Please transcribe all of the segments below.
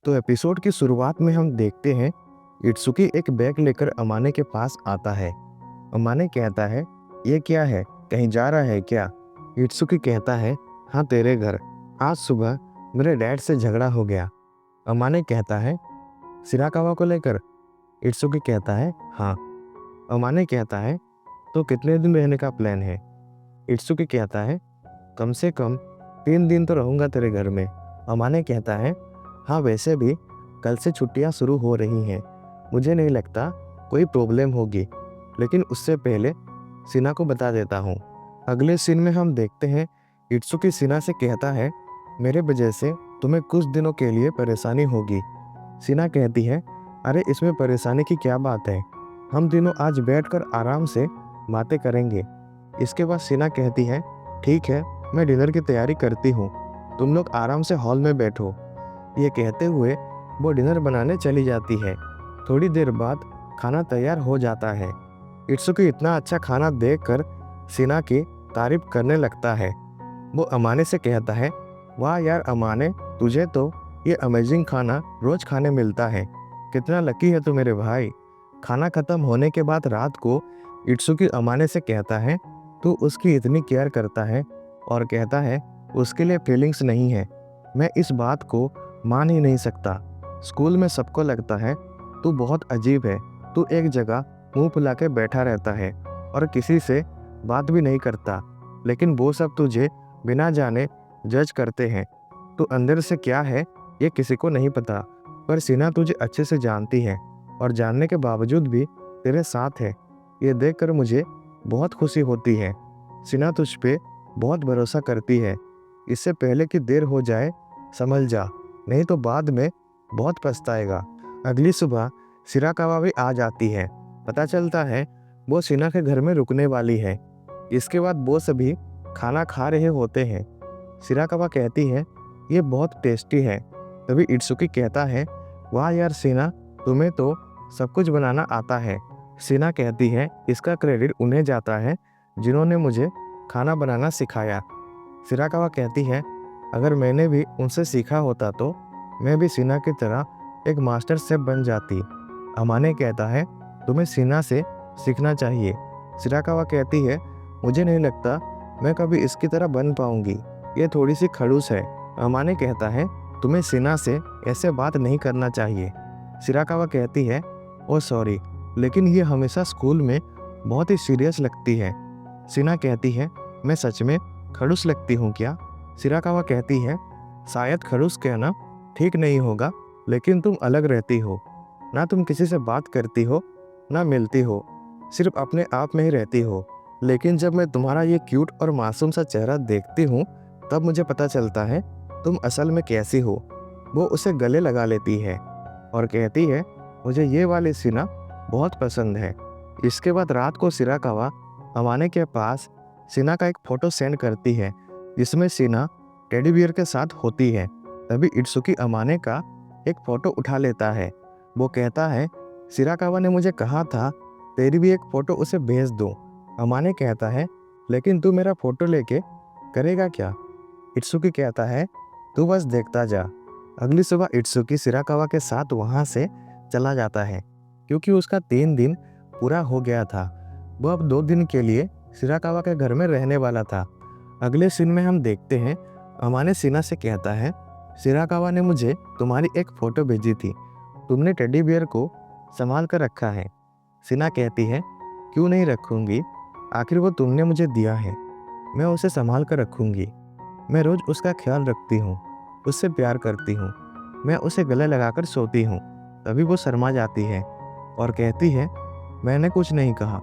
तो एपिसोड की शुरुआत में हम देखते हैं इत्सुकी एक बैग लेकर अमाने के पास आता है। अमाने कहता है, ये क्या है, कहीं जा रहा है क्या? इत्सुकी कहता है, हाँ तेरे घर। आज सुबह मेरे डैड से झगड़ा हो गया। अमाने कहता है, सिराकावा को लेकर? इत्सुकी कहता है, हाँ। अमाने कहता है, तो कितने दिन रहने का प्लान है? इत्सुकी कहता है, कम से कम 3 दिन तो रहूँगा तेरे घर में। अमाने कहता है, हाँ वैसे भी कल से छुट्टियाँ शुरू हो रही हैं, मुझे नहीं लगता कोई प्रॉब्लम होगी, लेकिन उससे पहले सिना को बता देता हूँ। अगले सीन में हम देखते हैं इत्सुकी सिना से कहता है, मेरे वजह से तुम्हें कुछ दिनों के लिए परेशानी होगी। सिना कहती है, अरे इसमें परेशानी की क्या बात है, हम तीनों आज बैठकर आराम से बातें करेंगे। इसके बाद सिना कहती है, ठीक है, मैं डिनर की तैयारी करती हूँ, तुम लोग आराम से हॉल में बैठो। ये कहते हुए वो डिनर बनाने चली जाती है। थोड़ी देर बाद खाना तैयार हो जाता है। इत्सुकी इतना अच्छा खाना देखकर सिना की तारीफ करने लगता है। वो अमाने से कहता है, वाह यार अमाने, तुझे तो ये अमेजिंग खाना रोज खाने मिलता है, कितना लकी है तू मेरे भाई। खाना खत्म होने के बाद रात को इत्सुकी अमाने से कहता है, तू उसकी इतनी केयर करता है, और कहता है उसके लिए फीलिंग्स नहीं है। मैं इस बात को मान ही नहीं सकता। स्कूल में सबको लगता है तू बहुत अजीब है, तू एक जगह मुंह फुला के बैठा रहता है और किसी से बात भी नहीं करता, लेकिन वो सब तुझे बिना जाने जज करते हैं। तू अंदर से क्या है ये किसी को नहीं पता, पर सिना तुझे अच्छे से जानती है और जानने के बावजूद भी तेरे साथ है। ये देखकर मुझे बहुत खुशी होती है। सिना तुझ पे बहुत भरोसा करती है। इससे पहले कि देर हो जाए संभल जा, नहीं तो बाद में बहुत पछताएगा। अगली सुबह सिराकावा भी आ जाती है। पता चलता है वो सिना के घर में रुकने वाली है। इसके बाद वो सभी खाना खा रहे होते हैं। सिराकावा कहती है, ये बहुत टेस्टी है। तभी इत्सुकी कहता है, वाह यार सिना, तुम्हें तो सब कुछ बनाना आता है। सिना कहती है, इसका क्रेडिट उन्हें जाता है जिन्होंने मुझे खाना बनाना सिखाया। सिराकावा कहती है, अगर मैंने भी उनसे सीखा होता तो मैं भी सिना की तरह एक मास्टर शेफ बन जाती। अमाने कहता है, तुम्हें सिना से सीखना चाहिए। सिराकावा कहती है, मुझे नहीं लगता मैं कभी इसकी तरह बन पाऊंगी, ये थोड़ी सी खड़ूस है। अमाने कहता है, तुम्हें सिना से ऐसे बात नहीं करना चाहिए। सिराकावा कहती है, ओ सॉरी, लेकिन ये हमेशा स्कूल में बहुत ही सीरियस लगती है। सिना कहती है, मैं सच में खड़ूस लगती हूँ क्या? सिराकावा कहती है, शायद खड़ूस कहना ठीक नहीं होगा, लेकिन तुम अलग रहती हो। ना तुम किसी से बात करती हो, ना मिलती हो, सिर्फ अपने आप में ही रहती हो। लेकिन जब मैं तुम्हारा ये क्यूट और मासूम सा चेहरा देखती हूँ, तब मुझे पता चलता है तुम असल में कैसी हो। वो उसे गले लगा लेती है और कहती है, मुझे ये वाली सिना बहुत पसंद है। इसके बाद रात को सिराकावा अमाने के पास सिना का एक फ़ोटो सेंड करती है, जिसमें सिना टेडी बियर के साथ होती है। तभी इत्सुकी अमाने का एक फ़ोटो उठा लेता है। वो कहता है, सिराकावा ने मुझे कहा था तेरी भी एक फ़ोटो उसे भेज दूँ। अमाने कहता है, लेकिन तू मेरा फ़ोटो लेके करेगा क्या? इत्सुकी कहता है, तू बस देखता जा। अगली सुबह इत्सुकी सिराकावा के साथ वहाँ से चला जाता है, क्योंकि उसका 3 दिन पूरा हो गया था। वो अब 2 दिन के लिए सिराकावा के घर में रहने वाला था। अगले सीन में हम देखते हैं अमाने सिना से कहता है, सिराकावा ने मुझे तुम्हारी एक फ़ोटो भेजी थी, तुमने टेडी बियर को संभाल कर रखा है। सिना कहती है, क्यों नहीं रखूँगी, आखिर वो तुमने मुझे दिया है, मैं उसे संभाल कर रखूँगी। मैं रोज़ उसका ख्याल रखती हूँ, उससे प्यार करती हूँ, मैं उसे गले लगाकर सोती हूँ। तभी वो शर्मा जाती है और कहती है, मैंने कुछ नहीं कहा,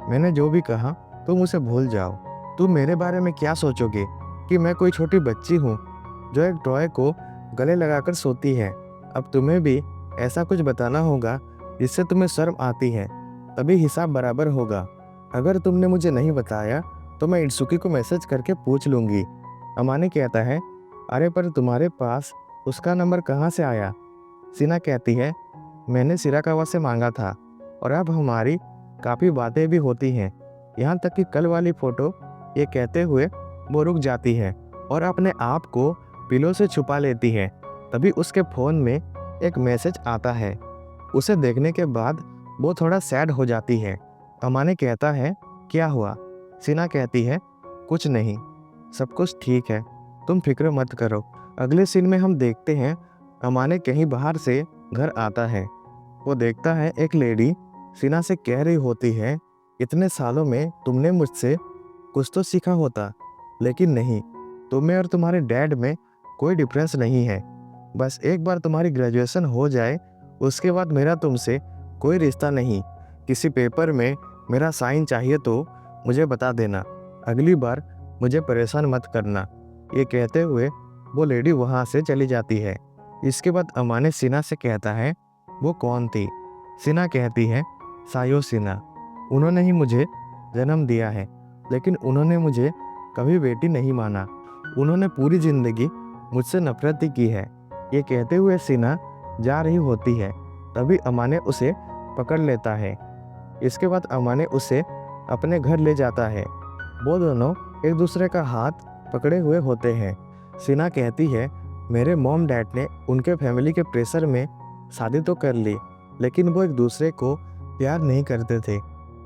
मैंने जो भी कहा तुम उसे भूल जाओ। तुम मेरे बारे में क्या सोचोगे कि मैं कोई छोटी बच्ची हूँ जो एक टॉय को गले लगाकर सोती है? अब तुम्हें भी ऐसा कुछ बताना होगा जिससे तुम्हें शर्म आती है, तभी हिसाब बराबर होगा। अगर तुमने मुझे नहीं बताया तो मैं इत्सुकी को मैसेज करके पूछ लूँगी। अमाने कहता है, अरे पर तुम्हारे पास उसका नंबर कहाँ से आया? सिना कहती है, मैंने सिराकावा से मांगा था और अब हमारी काफ़ी बातें भी होती हैं, यहाँ तक कि कल वाली फ़ोटो। ये कहते हुए वो रुक जाती है और अपने आप को पिलो से छुपा लेती है। तभी उसके फ़ोन में एक मैसेज आता है। उसे देखने के बाद वो थोड़ा सैड हो जाती है। अमाने कहता है, क्या हुआ? सीना कहती है, कुछ नहीं, सब कुछ ठीक है, तुम फिक्र मत करो। अगले सीन में हम देखते हैं अमाने कहीं बाहर से घर आता है। वो देखता है एक लेडी सीना से कह रही होती है, इतने सालों में तुमने मुझसे कुछ तो सीखा होता, लेकिन नहीं, तुम्हें और तुम्हारे डैड में कोई डिफरेंस नहीं है। बस एक बार तुम्हारी ग्रेजुएशन हो जाए, उसके बाद मेरा तुमसे कोई रिश्ता नहीं। किसी पेपर में मेरा साइन चाहिए तो मुझे बता देना, अगली बार मुझे परेशान मत करना। ये कहते हुए वो लेडी वहाँ से चली जाती है। इसके बाद अमाने सीना से कहता है, वो कौन थी? सीना कहती है, सायो सीना। उन्होंने ही मुझे जन्म दिया है, लेकिन उन्होंने मुझे कभी बेटी नहीं माना। उन्होंने पूरी जिंदगी मुझसे नफरत ही की है। ये कहते हुए सीना जा रही होती है, तभी अमाने उसे पकड़ लेता है। इसके बाद अमाने उसे अपने घर ले जाता है। वो दोनों एक दूसरे का हाथ पकड़े हुए होते हैं। सीना कहती है, मेरे मॉम डैड ने उनके फैमिली के प्रेशर में शादी तो कर ली, लेकिन वो एक दूसरे को प्यार नहीं करते थे।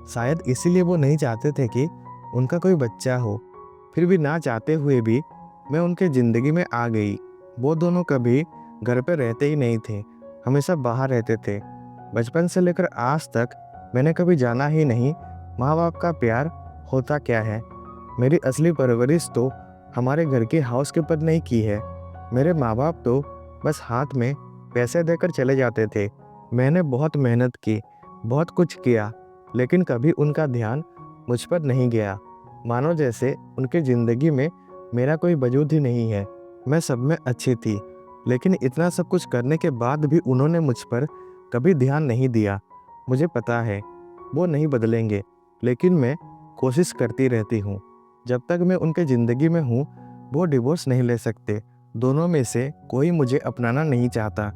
शायद इसीलिए वो नहीं चाहते थे कि उनका कोई बच्चा हो। फिर भी ना चाहते हुए भी मैं उनके ज़िंदगी में आ गई। वो दोनों कभी घर पे रहते ही नहीं थे, हमेशा बाहर रहते थे। बचपन से लेकर आज तक मैंने कभी जाना ही नहीं माँ बाप का प्यार होता क्या है। मेरी असली परवरिश तो हमारे घर के हाउसकीपर ने ही की है। मेरे माँ बाप तो बस हाथ में पैसे देकर चले जाते थे। मैंने बहुत मेहनत की, बहुत कुछ किया, लेकिन कभी उनका ध्यान मुझ पर नहीं गया। मानो जैसे उनकी ज़िंदगी में मेरा कोई वजूद ही नहीं है। मैं सब में अच्छी थी, लेकिन इतना सब कुछ करने के बाद भी उन्होंने मुझ पर कभी ध्यान नहीं दिया। मुझे पता है वो नहीं बदलेंगे, लेकिन मैं कोशिश करती रहती हूँ। जब तक मैं उनके ज़िंदगी में हूँ, वो डिवोर्स नहीं ले सकते। दोनों में से कोई मुझे अपनाना नहीं चाहता।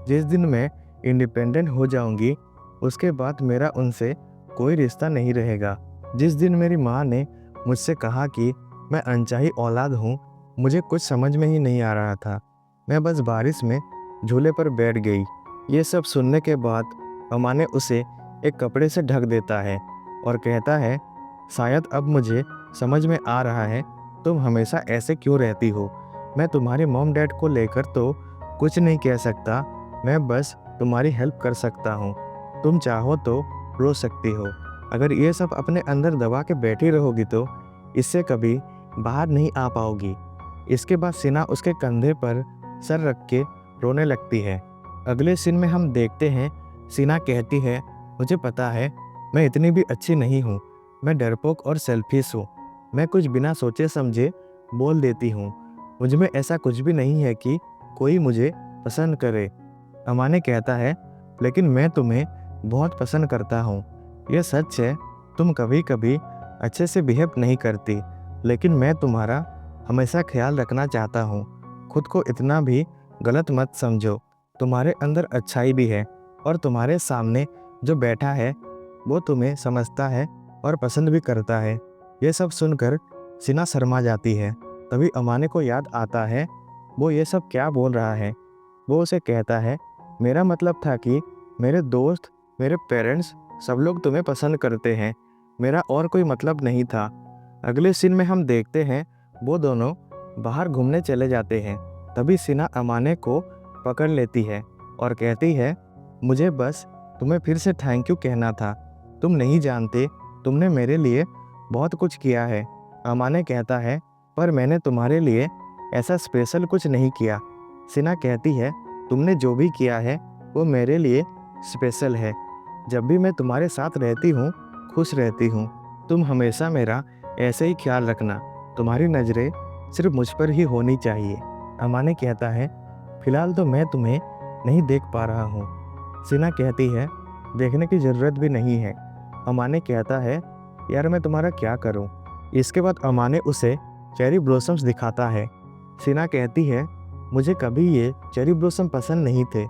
जिस दिन मैं इंडिपेंडेंट हो जाऊंगी, उसके बाद मेरा उनसे कोई रिश्ता नहीं रहेगा। जिस दिन मेरी माँ ने मुझसे कहा कि मैं अनचाही औलाद हूँ, मुझे कुछ समझ में ही नहीं आ रहा था। मैं बस बारिश में झूले पर बैठ गई। ये सब सुनने के बाद अमाने उसे एक कपड़े से ढक देता है और कहता है, शायद अब मुझे समझ में आ रहा है तुम हमेशा ऐसे क्यों रहती हो। मैं तुम्हारे मॉम डैड को लेकर तो कुछ नहीं कह सकता, मैं बस तुम्हारी हेल्प कर सकता हूँ। तुम चाहो तो रो सकती हो। अगर ये सब अपने अंदर दबा के बैठी रहोगी तो इससे कभी बाहर नहीं आ पाओगी। इसके बाद सीना उसके कंधे पर सर रख के रोने लगती है। अगले सीन में हम देखते हैं सीना कहती है, मुझे पता है मैं इतनी भी अच्छी नहीं हूँ। मैं डरपोक और सेल्फिश हूँ। मैं कुछ बिना सोचे समझे बोल देती हूँ। मुझ में ऐसा कुछ भी नहीं है कि कोई मुझे पसंद करे। अमाने कहता है, लेकिन मैं तुम्हें बहुत पसंद करता हूँ। यह सच है, तुम कभी कभी अच्छे से बिहेव नहीं करती, लेकिन मैं तुम्हारा हमेशा ख्याल रखना चाहता हूँ। खुद को इतना भी गलत मत समझो। तुम्हारे अंदर अच्छाई भी है और तुम्हारे सामने जो बैठा है वो तुम्हें समझता है और पसंद भी करता है। ये सब सुनकर सीना शर्मा जाती है। तभी अमाने को याद आता है वो ये सब क्या बोल रहा है। वो उसे कहता है, मेरा मतलब था कि मेरे दोस्त, मेरे पेरेंट्स, सब लोग तुम्हें पसंद करते हैं। मेरा और कोई मतलब नहीं था। अगले सीन में हम देखते हैं वो दोनों बाहर घूमने चले जाते हैं। तभी सीना अमाने को पकड़ लेती है और कहती है, मुझे बस तुम्हें फिर से थैंक यू कहना था। तुम नहीं जानते, तुमने मेरे लिए बहुत कुछ किया है। अमाने कहता है, पर मैंने तुम्हारे लिए ऐसा स्पेशल कुछ नहीं किया। सीना कहती है, तुमने जो भी किया है वो मेरे लिए स्पेशल है। जब भी मैं तुम्हारे साथ रहती हूँ, खुश रहती हूँ। तुम हमेशा मेरा ऐसे ही ख्याल रखना। तुम्हारी नज़रें सिर्फ मुझ पर ही होनी चाहिए। अमाने कहता है, फिलहाल तो मैं तुम्हें नहीं देख पा रहा हूँ। सीना कहती है, देखने की ज़रूरत भी नहीं है। अमाने कहता है, यार मैं तुम्हारा क्या करूँ। इसके बाद अमाने उसे चेरी ब्लॉसम्स दिखाता है। सीना कहती है, मुझे कभी ये चेरी ब्लॉसम पसंद नहीं थे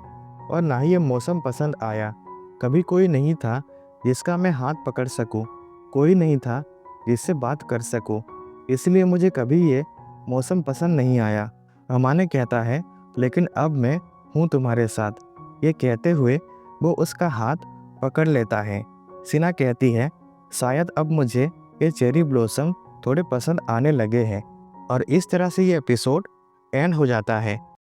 और ना ही ये मौसम पसंद आया। कभी कोई नहीं था जिसका मैं हाथ पकड़ सकूं, कोई नहीं था जिससे बात कर सकूं, इसलिए मुझे कभी ये मौसम पसंद नहीं आया। अमाने कहता है, लेकिन अब मैं हूँ तुम्हारे साथ। ये कहते हुए वो उसका हाथ पकड़ लेता है। सिना कहती है, शायद अब मुझे ये चेरी ब्लॉसम थोड़े पसंद आने लगे हैं। और इस तरह से ये एपिसोड एंड हो जाता है।